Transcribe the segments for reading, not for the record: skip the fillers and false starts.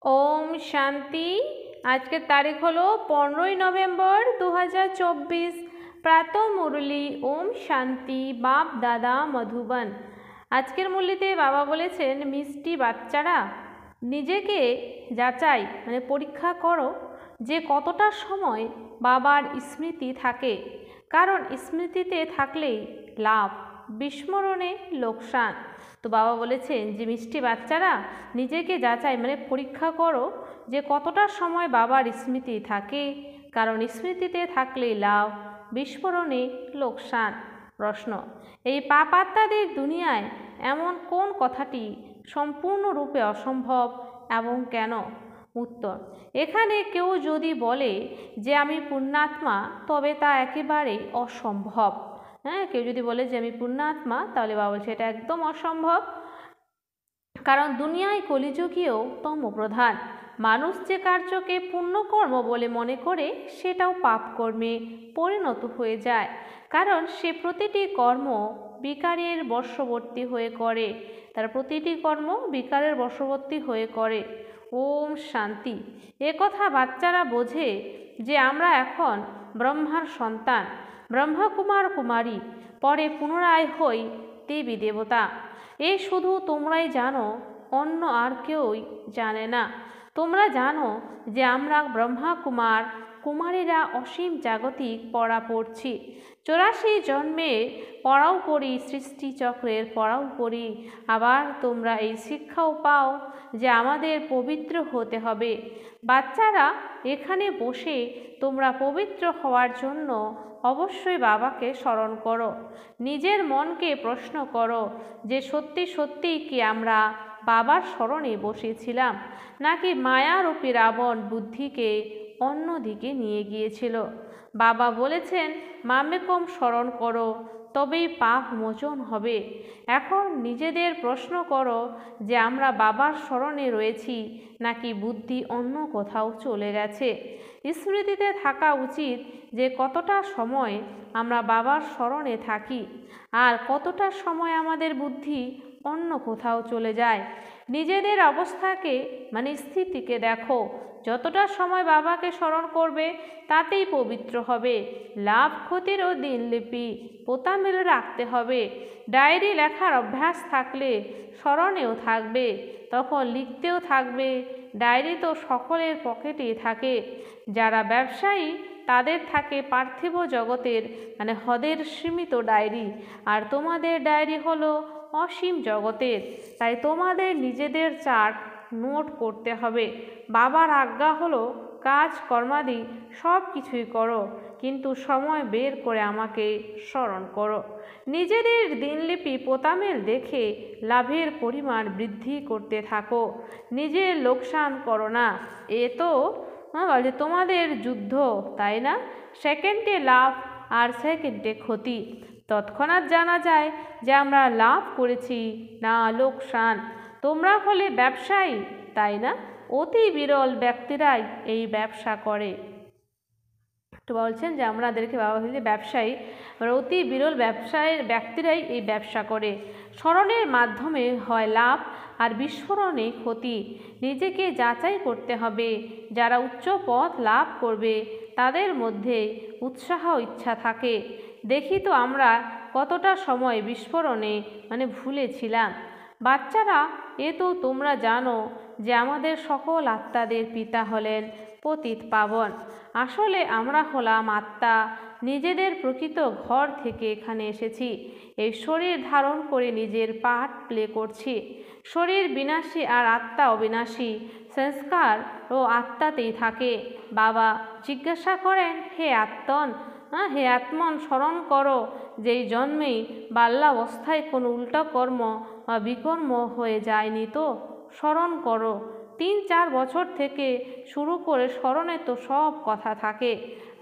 ओम शांति। आज के तारीख हलो 15 नवेम्बर 2024। प्रातः मुरली ओम शांति बाप दादा मधुबन। आजकेर मुरलीते बाबा बोलेছেন मिष्टि बाच्चारा निजेके যাচাই মানে পরীক্ষা করো যে কতটা সময় বাবার স্মৃতি থাকে, কারণ স্মৃতিতে থাকলেই লাভ, বিস্মরণে লোকসান। তো বাবা বলেছেন যে মিষ্টি বাচ্চারা নিজেকে যাচাই মানে পরীক্ষা করো যে কতটা সময় বাবার স্মৃতি থাকে, কারণ স্মৃতিতে থাকলেই লাভ, বিস্মরণে লোকসান। প্রশ্ন, এই পাপ আত্মাদের দুনিয়ায় এমন কোন কথাটি সম্পূর্ণরূপে অসম্ভব এবং কেন? উত্তর, এখানে কেউ যদি বলে যে আমি পুণ্যাত্মা তবে তা একেবারেই অসম্ভব। কেউ যদি বলে যে আমি পুণ্যাত্মা তাহলে বাবা বলছে এটা একদম অসম্ভব, কারণ দুনিয়ায় কলিযুগীয় তমপ্রধান মানুষ যে কার্যকে পুণ্যকর্ম বলে মনে করে সেটাও পাপকর্মে পরিণত হয়ে যায়, কারণ সে প্রতিটি কর্ম বিকারের বশবর্তী হয়ে করে, তার প্রতিটি কর্ম বিকারের বশবর্তী হয়ে করে। ওম শান্তি। কথা বাচ্চারা বোঝে যে আমরা এখন ব্রহ্মার সন্তান, ব্রহ্মকুমার কুমারী, পরে পুনরায় হই দেবী দেবতা। এই শুধু তোমরাই জানো, অন্য আর কেউই জানে না। তোমরা জানো যে আমরা ব্রহ্মা কুমার কুমারীরা অসীম জাগতিক পড়া পড়ছি, 84 জন্মের পড়াও পড়ি, সৃষ্টি চক্রের পড়াও পড়ি। আবার তোমরা এই শিক্ষাও পাও যে আমাদের পবিত্র হতে হবে। বাচ্চারা এখানে বসে তোমরা পবিত্র হওয়ার জন্য অবশ্যই বাবাকে স্মরণ করো। নিজের মনকে প্রশ্ন করো যে সত্যি সত্যি কি আমরা বাবার স্মরণে বসেছিলাম, নাকি মায়ারূপী রাবণ বুদ্ধিকে অন্যদিকে নিয়ে গিয়েছিল? বাবা বলেছেন মামেকম স্মরণ করো, তবেই পাপ মোচন হবে। এখন নিজেদের প্রশ্ন করো যে আমরা বাবার স্মরণে রয়েছি নাকি বুদ্ধি অন্য কোথাও চলে গেছে। স্মৃতিতে থাকা উচিত যে কতটা সময় আমরা বাবার স্মরণে থাকি আর কতটা সময় আমাদের বুদ্ধি অন্য কোথাও চলে যায়। নিজেদের অবস্থাকে মানে স্থিতিকে দেখো, যতটা সময় বাবাকে স্মরণ করবে তাতেই পবিত্র হবে। লাভ ক্ষতিরও দিনলিপি পোতা মেলে রাখতে হবে। ডায়েরি লেখার অভ্যাস থাকলে স্মরণেও থাকবে, তখন লিখতেও থাকবে। ডায়েরি তো সকলের পকেটেই থাকে। যারা ব্যবসায়ী তাদের থাকে পার্থিব জগতের মানে হদের সীমিত ডায়েরি, আর তোমাদের ডায়েরি হলো অসীম জগতের। তাই তোমাদের নিজেদের চার্ট নোট করতে হবে। বাবার আজ্ঞা হলো কাজ কর্মাদি সব কিছুই করো, কিন্তু সময় বের করে আমাকে স্মরণ করো। নিজেদের দিনলিপি পোতামেল দেখে লাভের পরিমাণ বৃদ্ধি করতে থাকো, নিজের লোকসান করো না। এ তো বলে তোমাদের যুদ্ধ, তাই না? সেকেন্ডে লাভ আর সেকেন্ডে ক্ষতি। তৎক্ষণাৎ জানা যায় যে আমরা লাভ করেছি না লোকসান। তোমরা হলে ব্যবসায়ী, তাই না? অতি বিরল ব্যক্তিরাই এই ব্যবসা করে। তো বলছেন যে আমাদেরকে বাবা বলছে ব্যবসায়ী, অতি বিরল ব্যক্তিরাই এই ব্যবসা করে। স্মরণের মাধ্যমে হয় লাভ আর বিস্ফোরণে ক্ষতি। নিজেকে যাচাই করতে হবে। যারা উচ্চ পথ লাভ করবে তাদের মধ্যে উৎসাহ ইচ্ছা থাকে। দেখি তো আমরা কতটা সময় বিস্ফোরণে মানে ভুলেছিলাম। বাচ্চারা এ তো তোমরা জানো যে আমাদের সকল আত্মাদের পিতা হলেন পতিত পাবন। আসলে আমরা হলাম আত্মা, নিজেদের প্রকৃত ঘর থেকে এখানে এসেছি। এই শরীর ধারণ করে নিজের পার্ট প্লে করছি। শরীর বিনাশী আর আত্মা অবিনাশী, সংস্কার ও আত্মাতেই থাকে। বাবা জিজ্ঞাসা করেন, হে আত্মন, হে আত্মন স্মরণ করো যেই জন্মেই বাল্যাবস্থায় কোনো উল্টো কর্ম বা বিকর্ম হয়ে যায়নি তো? স্মরণ করো। 3-4 বছর থেকে শুরু করে স্মরণে তো সব কথা থাকে।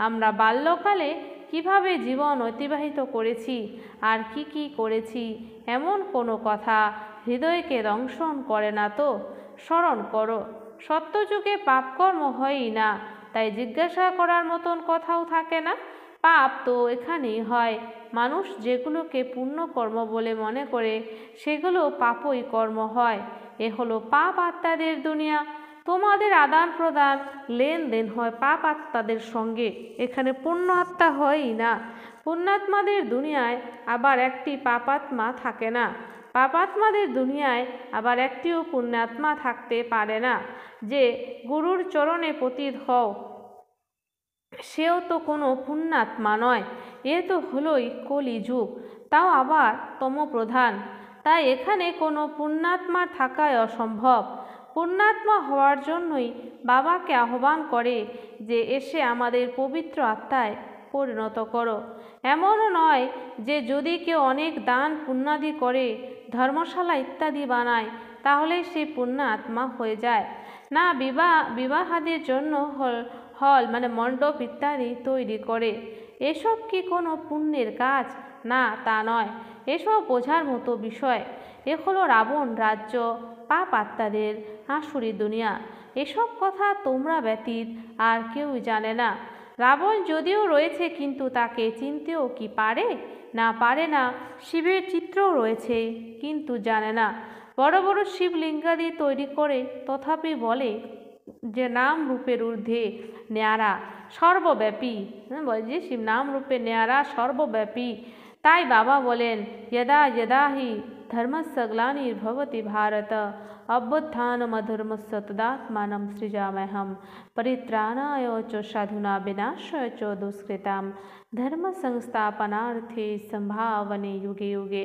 আমরা বাল্যকালে কিভাবে জীবন অতিবাহিত করেছি আর কি করেছি এমন কোনো কথা হৃদয়কে দংশন করে না তো? স্মরণ করো। সত্যযুগে পাপকর্ম হয়ই না, তাই জিজ্ঞাসা করার মতন কথাও থাকে না। পাপ তো এখানেই হয়। মানুষ যেগুলোকে পুণ্যকর্ম বলে মনে করে সেগুলো পাপই কর্ম হয়। এ হলো পাপ আত্মাদের দুনিয়া। তোমাদের আদান প্রদান লেনদেন হয় পাপ আত্মাদের সঙ্গে, এখানে পুণ্য আত্মা হয়ই না। পুণ্যাত্মাদের দুনিয়ায় আবার একটি পাপাত্মা থাকে না, পাপাত্মাদের দুনিয়ায় আবার একটিও পুণ্যাত্মা থাকতে পারে না। যে গুরুর চরণে পতিত হও সেও তো কোনো পুণ্যাত্মা নয়, এ তো হলোই কলিযুগ, তাও আবার তমপ্রধান। তাই এখানে কোনো পুণ্যাত্মার থাকাই অসম্ভব। পুণ্যাত্মা হওয়ার জন্যই বাবাকে আহ্বান করে যে এসে আমাদের পবিত্র আত্মায় পরিণত করো। এমনও নয় যে যদি কেউ অনেক দান পুণ্যাদি করে, ধর্মশালা ইত্যাদি বানায়, তাহলে সে পুণ্য আত্মা হয়ে যায় না। বিবাহাদির জন্য হল মানে মণ্ডপ ইত্যাদি তৈরি করে, এসব কি কোনো পুণ্যের কাজ? না, তা নয়। এসব বোঝার মতো বিষয়। এ হলো রাবণ রাজ্য, পাপ আত্মাদের আসুরি দুনিয়া। এসব কথা তোমরা ব্যতীত আর কেউ জানে না। রাবণ যদিও রয়েছে, কিন্তু তাকে চিনতেও কি পারে? না, পারে না। শিবের চিত্রও রয়েছে, কিন্তু জানে না। বড় বড় শিবলিঙ্গাদি তৈরি করে তথাপি বলে যে নাম রূপের ঊর্ধ্বে ন্যাড়া সর্বব্যাপী, বলে যে শিব নাম রূপে ন্যাড়া সর্বব্যাপী। তাই বাবা বলেন যদা যদা হি ধর্মস্য গ্লানির্ভবতি ভারত অভ্যুত্থানমধর্মস্য তদাত্মাनं সৃজাম্যহম পরিত্রাণায় চ সাধুনা বিনাশায় চ দুষ্কৃতাম ধর্ম সংস্থাপনার্থে সম্ভাবনে যুগে যুগে।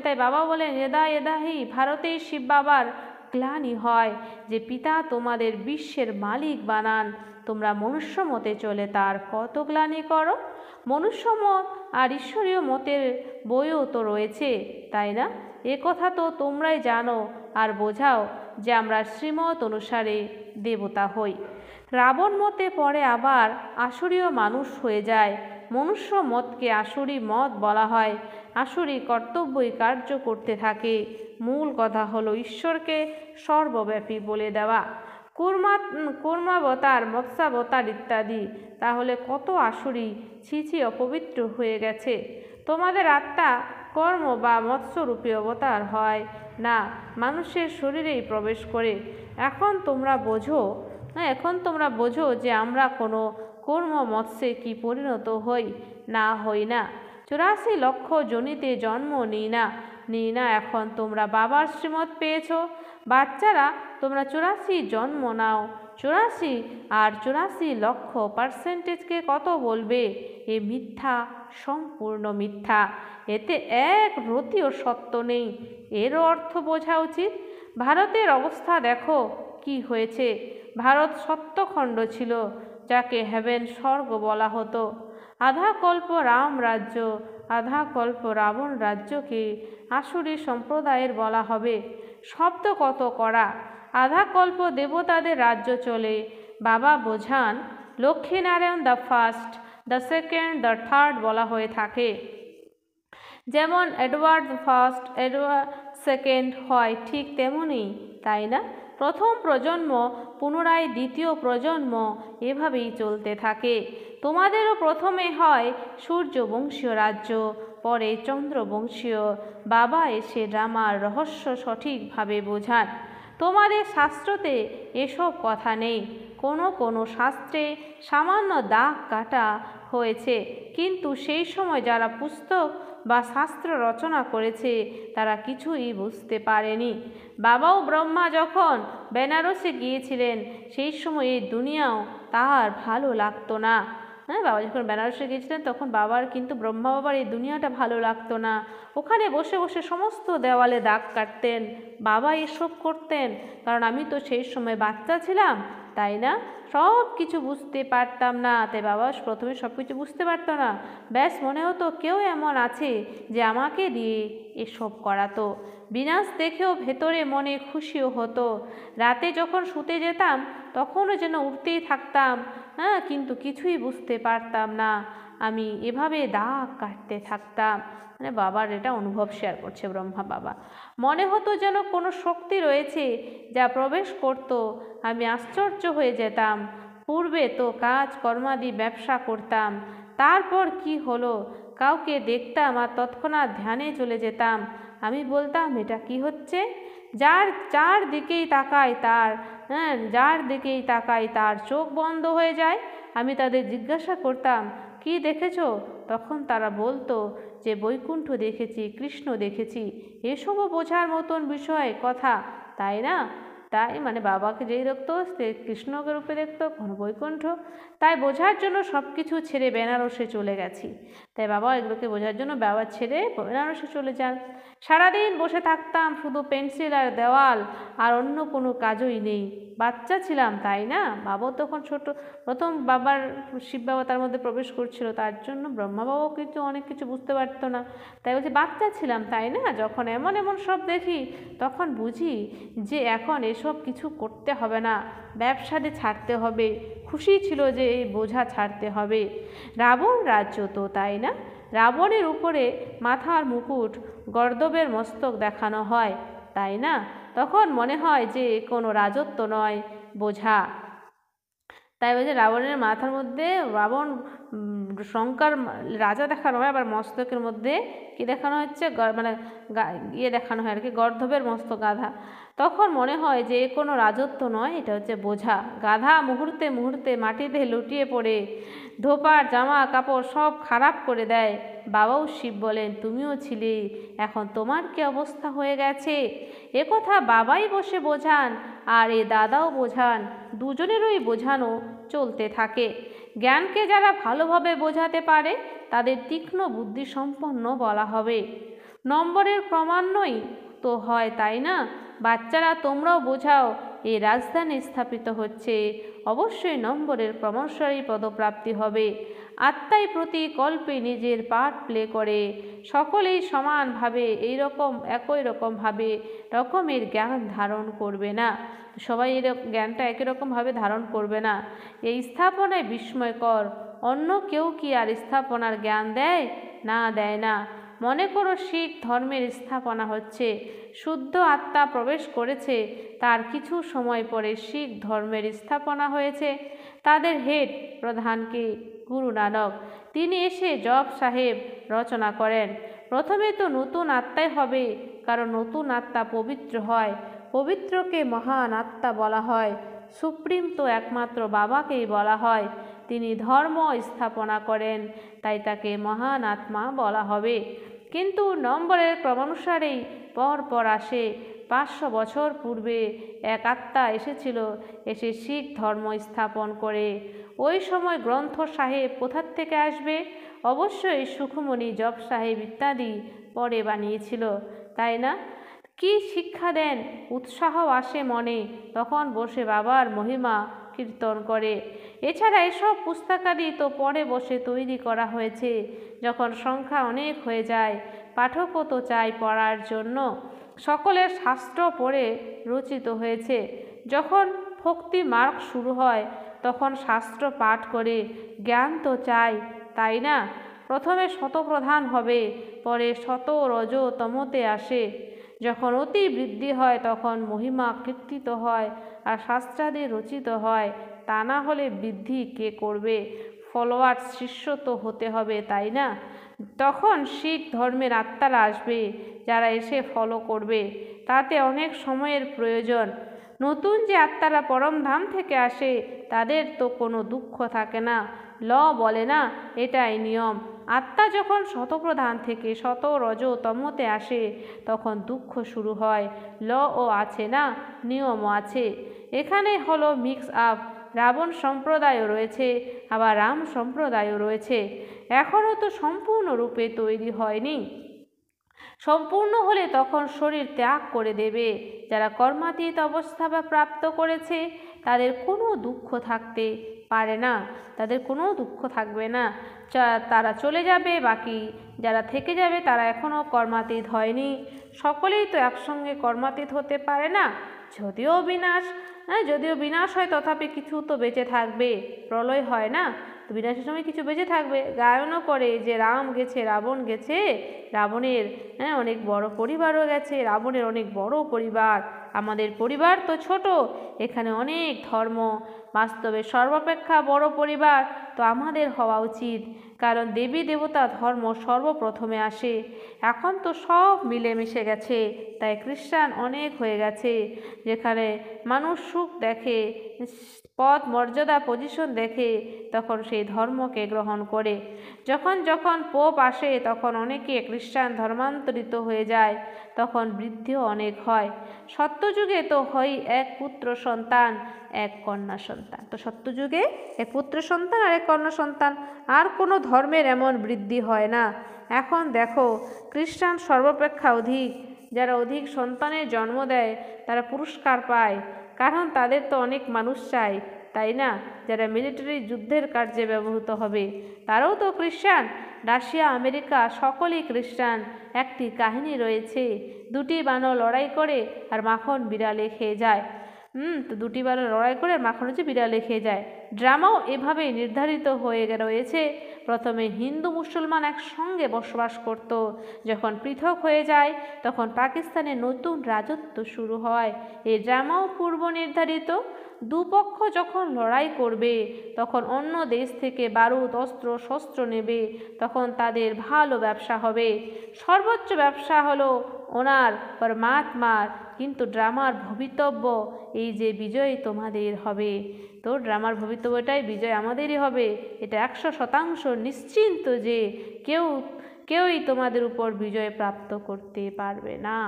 তাই বাবা বলেন যদা যদা হি, ভারতে শিব বাবার গ্লানি হয় যে পিতা তোমাদের বিশ্বের মালিক বানান, তোমরা মনুষ্য মতে চলে তার কত গ্লানি করো। মনুষ্য মত আর ঈশ্বরীয় মতের বইও তো রয়েছে, তাই না? এ কথা তো তোমরাই জানো আর বোঝাও যে আমরা শ্রীমত অনুসারে দেবতা হই। রাবণ মতে পরে আবার আসুরীয় মানুষ হয়ে যায়। মনুষ্য মতকে আসুরি মত বলা হয়। আসুরি কর্তব্যই কার্য করতে থাকে। মূল কথা হলো ঈশ্বরকে সর্বব্যাপী বলে দেওয়া। কুর্মাবতার, মৎস্যাবতার ইত্যাদি, তাহলে কত আসুরি ছিছি অপবিত্র হয়ে গেছে। তোমাদের আত্মা কর্ম বা মৎস্যরূপী অবতার হয় না, মানুষের শরীরেই প্রবেশ করে। এখন তোমরা বোঝো যে আমরা কোনো কর্ম মৎস্যে কি পরিণত হই না। 84 লক্ষ জনিতে জন্ম নিই না। এখন তোমরা বাবার শ্রীমত পেয়েছ। বাচ্চারা, তোমরা 84 জন্ম নাও। 84 আর 84 লক্ষ পার্সেন্টেজকে কত বলবে? এ মিথ্যা, সম্পূর্ণ মিথ্যা। এতে এক রতিও সত্য নেই। এরও অর্থ বোঝা উচিত। ভারতের অবস্থা দেখো কি হয়েছে। ভারত সত্যখণ্ড ছিল, যাকে হেভেন স্বর্গ বলা হতো। আধা কল্প রাম রাজ্য, আধা কল্প রাবণ রাজ্যকে আসুরি সম্প্রদায়ের বলা হবে। শব্দ কত কড়া। আধা কল্প দেবতাদের রাজ্য চলে। বাবা বোঝান Lakshminarayan the first, the second, the third বলা হয়ে থাকে। যেমন Edward the first, Edward second হয়, ঠিক তেমনই, তাই না? প্রথম প্রজন্ম পুনরায় দ্বিতীয় প্রজন্ম, এভাবেই চলতে থাকে। তোমাদেরও প্রথমে হয় সূর্যবংশীয় রাজ্য, পরে চন্দ্রবংশীয়। বাবা এসে ড্রামার রহস্য সঠিকভাবে বোঝান। তোমাদের শাস্ত্রতে এসব কথা নেই। কোনো শাস্ত্রে সামান্য দাগ কাটা হয়েছে, কিন্তু সেই সময় যারা পুস্তক বা শাস্ত্র রচনা করেছে তারা কিছুই বুঝতে পারেনি। বাবাও ব্রহ্মা যখন বেনারসে গিয়েছিলেন, সেই সময় এই দুনিয়াও তার ভালো লাগতো না। বাবা যখন বেনারসে গিয়েছিলেন তখন বাবার কিন্তু ব্রহ্মা বাবার এই দুনিয়াটা ভালো লাগতো না। ওখানে বসে বসে সমস্ত দেওয়ালে দাগ কাটতেন। বাবা এসব করতেন, কারণ আমি তো সেই সময় বাচ্চা ছিলাম, তাই না? সব কিছু বুঝতে পারতাম না। তাই বাবা প্রথমে সব কিছু বুঝতে পারতো না। ব্যাস মনে হতো কেউ এমন আছে যে আমাকে দিয়ে এসব করাতো। বিনাশ দেখেও ভেতরে মনে খুশিও হতো। রাতে যখন শুতে যেতাম তখনও যেন উঠতেই থাকতাম, কিন্তু কিছুই বুঝতে পারতাম না। আমি এভাবে দাগ কাটতে থাকতাম। মানে বাবার এটা অনুভব শেয়ার করছে ব্রহ্মা বাবা। মনে হতো যেন কোনো শক্তি রয়েছে যা প্রবেশ করত। আমি আশ্চর্য হয়ে যেতাম। পূর্বে তো কাজ কর্মাদি ব্যবসা করতাম, তারপর কি হলো? কাউকে দেখতাম আর তৎক্ষণাৎ ধ্যানে চলে যেতাম। আমি বলতাম এটা কি হচ্ছে? যার চারদিকেই তাকায় হ্যাঁ, যার দিকেই তাকাই তার চোখ বন্ধ হয়ে যায়। আমি তাদের জিজ্ঞাসা করতাম, কি দেখেছো? তখন তারা বলতো যে বৈকুণ্ঠ দেখেছি, কৃষ্ণ দেখেছি। এসবও বোঝার মতন বিষয় কথা, তাই না? তাই মানে বাবাকে যেই দেখতো সে কৃষ্ণকে রূপে দেখতো, কখনো বৈকুণ্ঠ। তাই বোঝার জন্য সব কিছু ছেড়ে বেনারসে চলে গেছি। তাই বাবা এগুলোকে বোঝার জন্য বাবা ছেড়ে বেনারসে চলে যান। সারাদিন বসে থাকতাম, শুধু পেন্সিল আর দেওয়াল, আর অন্য কোনো কাজই নেই। বাচ্চা ছিলাম, তাই না? বাবাও তখন ছোট, প্রথম বাবার শিব বাবা তার মধ্যে প্রবেশ করছিল, তার জন্য ব্রহ্মা বাবাও কিন্তু অনেক কিছু বুঝতে পারতো না। তাই বলছে বাচ্চা ছিলাম, তাই না? যখন এমন এমন সব দেখি তখন বুঝি যে এখন এসব কিছু করতে হবে না, ব্যবসাতে ছাড়তে হবে। খুশি ছিল যে এই বোঝা ছাড়তে হবে। রাবণ রাজ্য তো, তাই না? রাবণের উপরে মাথার মুকুট, গর্দবের মস্তক দেখানো হয়, তাই না? তখন মনে হয় যে কোনো রাজত্ব নয়, বোঝা। তাই বলছে রাবণের মাথার মধ্যে রাবণ শঙ্কর রাজা দেখানো হয়, আবার মস্তকের মধ্যে কি দেখানো হচ্ছে, মানে ইয়ে দেখানো হয় আর কি, গর্দভের মস্তক গাধা। তখন মনে হয় যে কোনো রাজত্ব নয়, এটা হচ্ছে বোঝা। গাধা মুহূর্তে মুহূর্তে মাটিতে লুটিয়ে পড়ে ধোপার জামা কাপড় সব খারাপ করে দেয়। বাবাও শিব বলেন, তুমিও ছিলে, এখন তোমার কি অবস্থা হয়ে গেছে? একথা বাবাই বসে বোঝান আর এ দাদাও বোঝান, দুজনেরই বোঝানো চলতে থাকে। জ্ঞানকে যারা ভালোভাবে বোঝাতে পারে তাদের তীক্ষ্ণ বুদ্ধিসম্পন্ন বলা হবে। নম্বরের ক্রমান্বয় তো হয়, তাই না? বাচ্চারা তোমরাও বোঝাও, এই রাজধানী স্থাপিত হচ্ছে, অবশ্যই নম্বরের ক্রমশই পদপ্রাপ্তি হবে। আত্মাই প্রতি কল্পে নিজের পার্ট প্লে করে, সকলেই সমানভাবে একই রকমভাবে রকমের জ্ঞান ধারণ করবে না। সবাই এর জ্ঞানটা একই রকমভাবে ধারণ করবে না। এই স্থাপনায় বিস্ময়কর, অন্য কেউ কি আর স্থাপনার জ্ঞান দেয়? না, দেয় না। মনে করো শিখ ধর্মের স্থাপনা হচ্ছে, শুদ্ধ আত্মা প্রবেশ করেছে, তার কিছু সময় পরে শিখ ধর্মের স্থাপনা হয়েছে। তাদের হেড প্রধানকে গুরু নানক, তিনি এসে জপ সাহেব রচনা করেন। প্রথমে তো নতুন আত্মাই হবে, কারণ নতুন আত্মা পবিত্র হয়, পবিত্রকে মহান আত্মা বলা হয়। সুপ্রিম তো একমাত্র বাবাকেই বলা হয়, তিনি ধর্ম স্থাপনা করেন, তাই তাকে মহান আত্মা বলা হবে। কিন্তু নম্বরের ক্রমানুসারেই পর আসে। 500 বছর পূর্বে এক আত্মা এসেছিল, এসে শিখ ধর্ম স্থাপন করে। ওই সময় গ্রন্থ সাহেব কোথার থেকে আসবে? অবশ্যই সুখমণি, জপ সাহেব ইত্যাদি পরে বানিয়েছিল, তাই না? কি শিক্ষা দেন, উৎসাহ আসে মনে, তখন বসে বাবার মহিমা কীর্তন করে। এছাড়া এসব পুস্তকাদি তো পরে বসে তৈরি করা হয়েছে, যখন সংখ্যা অনেক হয়ে যায়। পাঠকও তো চাই পড়ার জন্য, সকলের শাস্ত্র পড়ে রচিত হয়েছে। যখন ভক্তি মার্গ শুরু হয় তখন শাস্ত্র পাঠ করে জ্ঞান তো চাই, তাই না? প্রথমে শতপ্রধান হবে, পরে শত রজ তমতে আসে। যখন অতি বৃদ্ধি হয় তখন মহিমা কীর্তিত হয় আর শাস্ত্রাদি রচিত হয়। তা না হলে বৃদ্ধি কে করবে? ফলোয়ার শিষ্য তো হতে হবে, তাই না? তখন শিখ ধর্মের আত্মারা আসবে, যারা এসে ফলো করবে। তাতে অনেক সময়ের প্রয়োজন। নতুন যে আত্মারা পরমধাম থেকে আসে তাদের তো কোনো দুঃখ থাকে না, ল বলে না, এটাই নিয়ম। আত্মা যখন শতপ্রধান থেকে শত রজ তমতে আসে তখন দুঃখ শুরু হয়। ল ও আছে না, নিয়মও আছে। এখানে হলো মিক্স আপ। রাবণ সম্প্রদায়ও রয়েছে, আবার রাম সম্প্রদায়ও রয়েছে। এখনও তো সম্পূর্ণরূপে তৈরি হয়নি। সম্পূর্ণ হলে তখন শরীর ত্যাগ করে দেবে। যারা কর্মাতীত অবস্থা বা প্রাপ্ত করেছে তাদের কোনো দুঃখ থাকতে পারে না, তাদের কোনো দুঃখ থাকবে না, তারা চলে যাবে। বাকি যারা থেকে যাবে তারা এখনও কর্মাতীত হয়নি। সকলেই তো একসঙ্গে কর্মাতীত হতে পারে না, যদিও বিনাশ হয় তথাপি কিছু তো বেঁচে থাকবে। প্রলয় হয় না, তো বিনাশের সময় কিছু বেঁচে থাকবে। গায়নও করে যে রাম গেছে, রাবণ গেছে, রাবণের অনেক বড় পরিবারও গেছে, রাবণের অনেক বড় পরিবার, আমাদের পরিবার তো ছোট। এখানে অনেক ধর্ম, বাস্তবে সর্বাপেক্ষা বড় পরিবার তো আমাদের হওয়া উচিত, কারণ দেবী দেবতা ধর্ম সর্বপ্রথমে আসে। এখন তো সব মিলেমিশে গেছে, তাই খ্রিস্টান অনেক হয়ে গেছে, যেখানে মানুষ সুখ দেখে, পদ মর্যাদা পজিশন দেখে, তখন সেই ধর্মকে গ্রহণ করে। যখন যখন পোপ আসে তখন অনেকে খ্রিস্টান ধর্মান্তরিত হয়ে যায়, তখন বৃদ্ধিও অনেক হয়। সত্যযুগে তো হয় এক পুত্র সন্তান এক কন্যা সন্তান, তো সত্যযুগে এক পুত্র সন্তান আর এক কন্যা সন্তান, আর কোনো ধর্মের এমন বৃদ্ধি হয় না। এখন দেখো খ্রিস্টান সর্বাপেক্ষা অধিক, যারা অধিক সন্তানের জন্ম দেয় তারা পুরস্কার পায়, কারণ তাদের তো অনেক মানুষ চায়, তাই না? যারা মিলিটারি যুদ্ধের কার্যে ব্যবহৃত হবে তারাও তো খ্রিস্টান। রাশিয়া আমেরিকা সকলেই খ্রিস্টান। একটি কাহিনী রয়েছে, দুটি বানর লড়াই করে আর মাখন বিড়ালে খেয়ে যায়। তো দুটি বানর লড়াই করে মাখন হচ্ছে বিড়ালে খেয়ে যায়। ড্রামাও এভাবেই নির্ধারিত হয়ে রয়েছে। প্রথমে হিন্দু মুসলমান একসঙ্গে বসবাস করত, যখন পৃথক হয়ে যায় তখন পাকিস্তানে নতুন রাজত্ব শুরু হয়। এই ড্রামাও পূর্ব নির্ধারিত। দুপক্ষ যখন লড়াই করবে তখন অন্য দেশ থেকে বারুদ অস্ত্র শস্ত্র নেবে, তখন তাদের ভালো ব্যবসা হবে। সর্বোচ্চ ব্যবসা হলো ওনার পরমাত্মার, কিন্তু ড্রামার ভবিতব্য এই যে বিজয় তোমাদের হবে। তো ড্রামার ভবিতব্যটাই বিজয় আমাদেরই হবে, এটা 100% নিশ্চিন্ত যে কেউই তোমাদের উপর বিজয় প্রাপ্ত করতে পারবে না।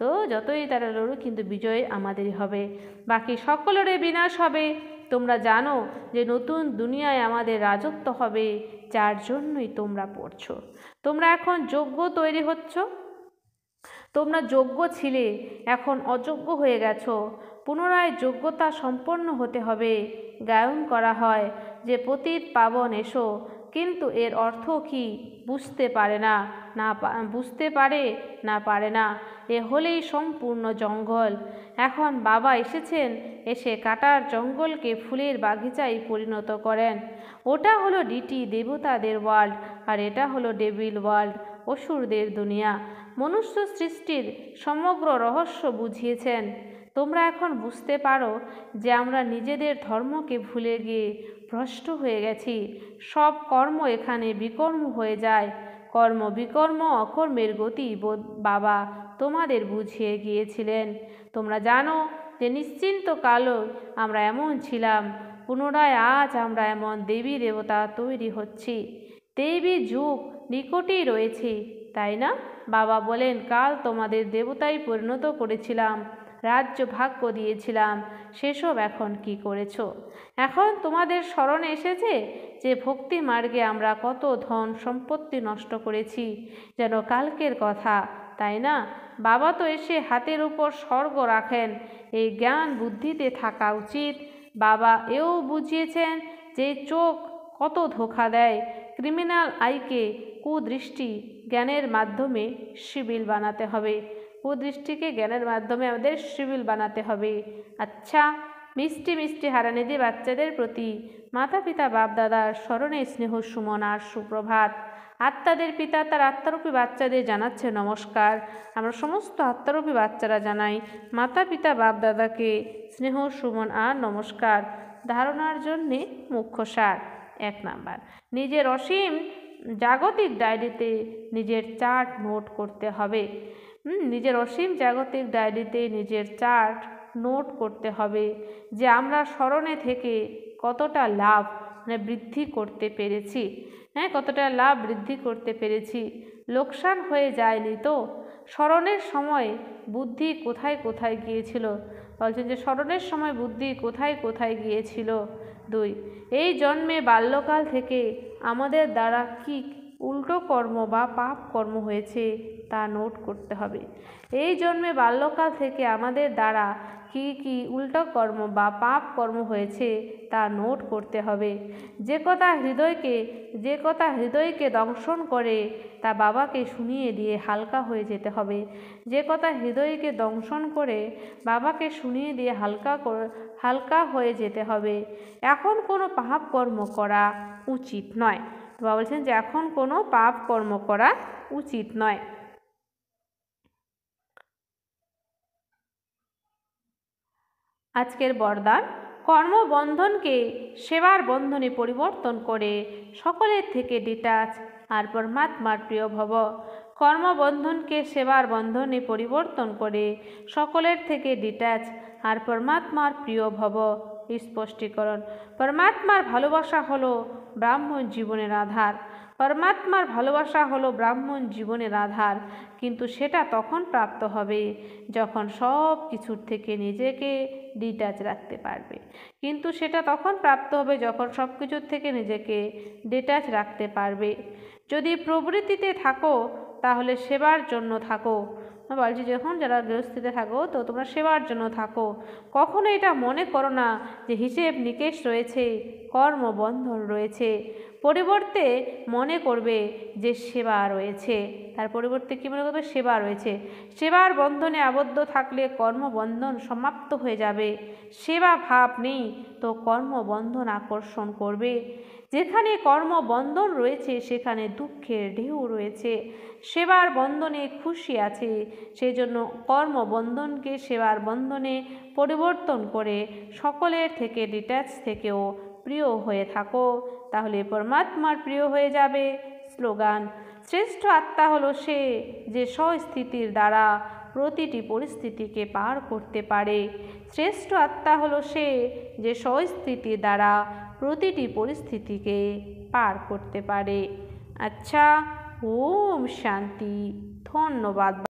তো যতই তারা লড়ুক কিন্তু বিজয় আমাদেরই হবে, বাকি সকলেরই বিনাশ হবে। তোমরা জানো যে নতুন দুনিয়ায় আমাদের রাজত্ব হবে, যার জন্যই তোমরা পড়ছো। তোমরা এখন যোগ্য তৈরি হচ্ছ, তোমরা যোগ্য ছিলে এখন অযোগ্য হয়ে গেছো, পুনরায় যোগ্যতা সম্পন্ন হতে হবে। গায়ন করা হয় যে পতিত পাবন এসো, কিন্তু এর অর্থ কি বুঝতে পারে না, পারে না। এ হলেই সম্পূর্ণ জঙ্গল। এখন বাবা এসেছেন, এসে কাটার জঙ্গলকে ফুলের বাগিচায় পরিণত করেন। ওটা হলো ডিটি দেবতাদের ওয়ার্ল্ড, আর এটা হলো ডেভিল ওয়ার্ল্ড, অসুরদের দুনিয়া। মনুষ্য সৃষ্টির সমগ্র রহস্য বুঝিয়েছেন। তোমরা এখন বুঝতে পারো যে আমরা নিজেদের ধর্মকে ভুলে গিয়ে ভ্রষ্ট হয়ে গেছি। সব কর্ম এখানে বিকর্ম হয়ে যায়। কর্ম বিকর্ম অকর্মের গতি বাবা তোমাদের বুঝিয়ে গিয়েছিলেন। তোমরা জানো যে নিশ্চিন্ত কালও আমরা এমন ছিলাম, পুনরায় আজ আমরা এমন দেবী দেবতা তৈরি হচ্ছি। দেবী যুগ নিকটেই রয়েছে, তাই না? বাবা বলেন, কাল তোমাদের দেবতায় পরিণত করেছিলাম, রাজ্য ভাগ্য দিয়েছিলাম, সেসব এখন কি করেছো? এখন তোমাদের স্মরণে এসেছে যে ভক্তি মার্গে আমরা কত ধন সম্পত্তি নষ্ট করেছি, যেন কালকের কথা, তাই না? বাবা তো এসে হাতের উপর স্বর্গ রাখেন, এই জ্ঞান বুদ্ধিতে থাকা উচিত। বাবা এও বুঝিয়েছেন যে চোখ কত ধোঁকা দেয়। ক্রিমিনাল আইকে কুদৃষ্টি জ্ঞানের মাধ্যমে সিভিল বানাতে হবে। কুদৃষ্টিকে জ্ঞানের মাধ্যমে আমাদের সিভিল বানাতে হবে। আচ্ছা, মিষ্টি মিষ্টি হারানিধি বাচ্চাদের প্রতি মাতা পিতা বাপ দাদার স্মরণে স্নেহ সুমন আর সুপ্রভাত। আত্মাদের পিতা তার আত্মারূপী বাচ্চাদের জানাচ্ছে নমস্কার। আমরা সমস্ত আত্মারূপী বাচ্চারা জানাই মাতা পিতা বাপ দাদাকে স্নেহ সুমন আর নমস্কার। ধারণার জন্যে মুখ্য সার। 1 নাম্বার, নিজের অসীম জাগতিক ডায়েরিতে নিজের চার্ট নোট করতে হবে। নিজের অসীম জাগতিক ডায়েরিতে নিজের চার্ট নোট করতে হবে যে আমরা স্মরণে থেকে কতটা লাভ বৃদ্ধি করতে পেরেছি। কতটা লাভ বৃদ্ধি করতে পেরেছি, লোকসান হয়ে যায়নি তো? স্মরণের সময় বুদ্ধি কোথায় কোথায় গিয়েছিল? বলছেন যে স্মরণের সময় বুদ্ধি কোথায় কোথায় গিয়েছিল। 2, এই জন্মে বাল্যকাল থেকে আমাদের দ্বারা কি উল্টো কর্ম বা পাপ কর্ম হয়েছে তা নোট করতে হবে। এই জন্মে বাল্যকাল থেকে আমাদের দ্বারা কি কি উল্টো কর্ম বা পাপ কর্ম হয়েছে তা নোট করতে হবে। যে কথা হৃদয়কে দংশন করে তা বাবাকে শুনিয়ে দিয়ে হালকা হয়ে যেতে হবে। যে কথা হৃদয়কে দংশন করে বাবাকে শুনিয়ে দিয়ে হালকা হয়ে যেতে হবে। এখন কোনো পাপ কর্ম করা উচিত নয়। বাবা বলছেন যে এখন কোনো পাপ কর্ম করা উচিত নয়। আজকের বরদান, কর্মবন্ধনকে সেবার বন্ধনে পরিবর্তন করে সকলের থেকে ডিটাচ আর পরমাত্মার প্রিয় ভব। কর্মবন্ধনকে সেবার বন্ধনে পরিবর্তন করে সকলের থেকে ডিটাচ আর পরমাত্মার প্রিয় ভব। স্পষ্টীকরণ: পরমাত্মার ভালোবাসা হলো ব্রাহ্মণ জীবনের আধার। পরমাত্মার ভালোবাসা হলো ব্রাহ্মণ জীবনের আধার, কিন্তু সেটা তখন প্রাপ্ত হবে যখন সব কিছুর থেকে নিজেকে ডিটাচ রাখতে পারবে। কিন্তু সেটা তখন প্রাপ্ত হবে যখন সব কিছুর থেকে নিজেকে ডিটাচ রাখতে পারবে। যদি প্রবৃত্তিতে থাকো তাহলে সেবার জন্য থাকো। বলছি, যখন যারা গৃহস্থিতে থাকো তো তোমরা সেবার জন্য থাকো। কখনো এটা মনে করো না যে হিসেব নিকেশ রয়েছে, কর্মবন্ধন রয়েছে। পরিবর্তে মনে করবে যে সেবা রয়েছে। তার পরিবর্তে কী মনে করবে? সেবা রয়েছে। সেবার বন্ধনে আবদ্ধ থাকলে কর্মবন্ধন সমাপ্ত হয়ে যাবে। সেবা ভাব নেই তো কর্মবন্ধন আকর্ষণ করবে। যেখানে কর্মবন্ধন রয়েছে সেখানে দুঃখের ঢেউ রয়েছে। সেবার বন্ধনে খুশি আছে, সেই জন্য কর্মবন্ধনকে সেবার বন্ধনে পরিবর্তন করে সকলের থেকে ডিট্যাচ থেকেও প্রিয় হয়ে থাকো, তাহলে পরমাত্মার প্রিয় হয়ে যাবে। স্লোগান: শ্রেষ্ঠ আত্মা হলো সে যে স্বস্থিতির দ্বারা প্রতিটি পরিস্থিতিকে পার করতে পারে। শ্রেষ্ঠ আত্মা হলো সে যে স্বস্থিতির দ্বারা প্রতিটি পরিস্থিতিকে পার করতে পারে। আচ্ছা, ওম শান্তি। ধন্যবাদ।